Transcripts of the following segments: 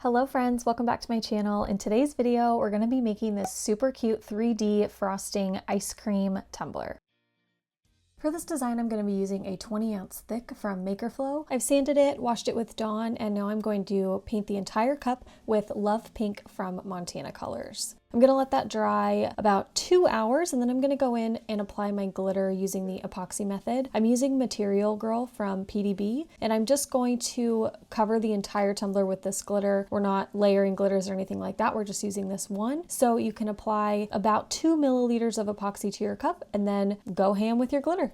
Hello friends, welcome back to my channel. In today's video, we're going to be making this super cute 3D frosting ice cream tumbler. For this design, I'm going to be using a 20-ounce thick from Makerflow. I've sanded it, washed it with Dawn, and now I'm going to paint the entire cup with Love Pink from Montana Colors. I'm going to let that dry about 2 hours, and then I'm going to go in and apply my glitter using the epoxy method. I'm using Material Girl from PDB, and I'm just going to cover the entire tumbler with this glitter. We're not layering glitters or anything like that. We're just using this one. So you can apply about 2 milliliters of epoxy to your cup and then go ham with your glitter.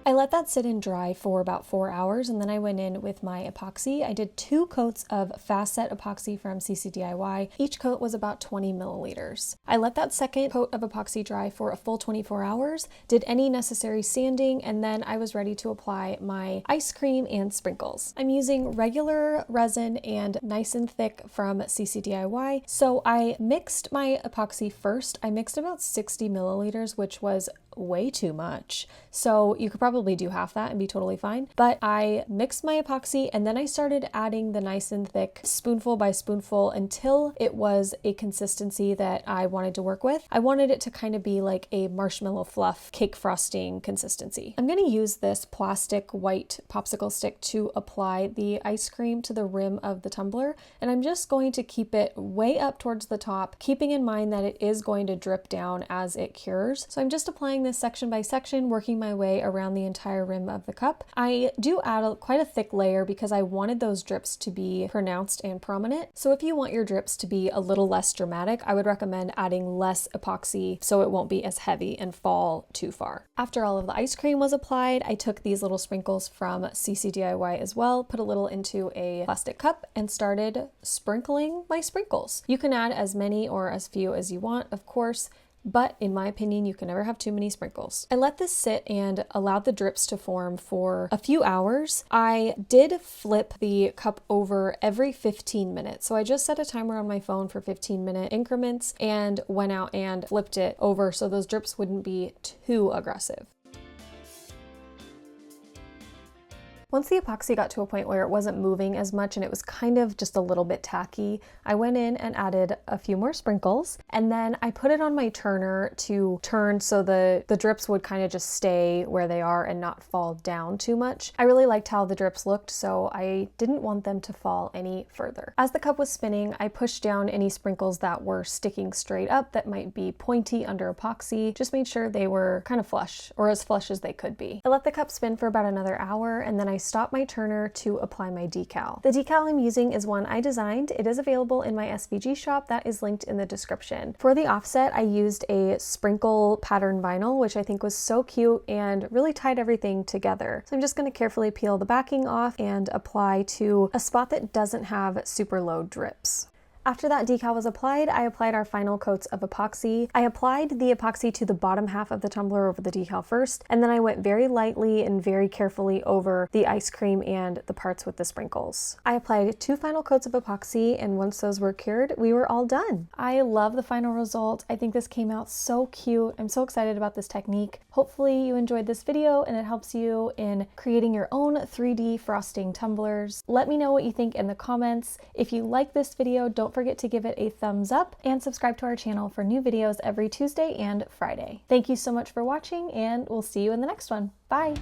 I let that sit and dry for about 4 hours, and then I went in with my epoxy. I did 2 coats of fast set epoxy from CCDIY. Each coat was about 20 milliliters. I let that second coat of epoxy dry for a full 24 hours, did any necessary sanding, and then I was ready to apply my ice cream and sprinkles. I'm using regular resin and nice and thick from CCDIY. So I mixed my epoxy first. I mixed about 60 milliliters, which was way too much. So you could probably do half that and be totally fine. But I mixed my epoxy and then I started adding the nice and thick spoonful by spoonful until it was a consistency that I wanted to work with. I wanted it to kind of be like a marshmallow fluff cake frosting consistency. I'm going to use this plastic white popsicle stick to apply the ice cream to the rim of the tumbler, and I'm just going to keep it way up towards the top, keeping in mind that it is going to drip down as it cures. So I'm just applying this section by section, working my way around the entire rim of the cup. I do add quite a thick layer because I wanted those drips to be pronounced and prominent. So if you want your drips to be a little less dramatic, I would recommend adding less epoxy so it won't be as heavy and fall too far. After all of the ice cream was applied, I took these little sprinkles from CCDIY as well, put a little into a plastic cup, and started sprinkling my sprinkles. You can add as many or as few as you want, of course, but in my opinion, you can never have too many sprinkles. I let this sit and allowed the drips to form for a few hours. I did flip the cup over every 15 minutes. So I just set a timer on my phone for 15-minute increments and went out and flipped it over so those drips wouldn't be too aggressive. Once the epoxy got to a point where it wasn't moving as much and it was kind of just a little bit tacky, I went in and added a few more sprinkles, and then I put it on my turner to turn so the drips would kind of just stay where they are and not fall down too much. I really liked how the drips looked, so I didn't want them to fall any further. As the cup was spinning, I pushed down any sprinkles that were sticking straight up that might be pointy under epoxy, just made sure they were kind of flush, or as flush as they could be. I let the cup spin for about another hour, and then I stopped my turner to apply my decal. The decal I'm using is one I designed. It is available in my SVG shop that is linked in the description. For the offset, I used a sprinkle pattern vinyl, which I think was so cute and really tied everything together. So I'm just going to carefully peel the backing off and apply to a spot that doesn't have super low drips. After that decal was applied, I applied our final coats of epoxy. I applied the epoxy to the bottom half of the tumbler over the decal first, and then I went very lightly and very carefully over the ice cream and the parts with the sprinkles. I applied 2 final coats of epoxy, and once those were cured, we were all done. I love the final result. I think this came out so cute. I'm so excited about this technique. Hopefully you enjoyed this video and it helps you in creating your own 3D frosting tumblers. Let me know what you think in the comments. If you like this video, don't forget to give it a thumbs up and subscribe to our channel for new videos every Tuesday and Friday. Thank you so much for watching, and we'll see you in the next one. Bye!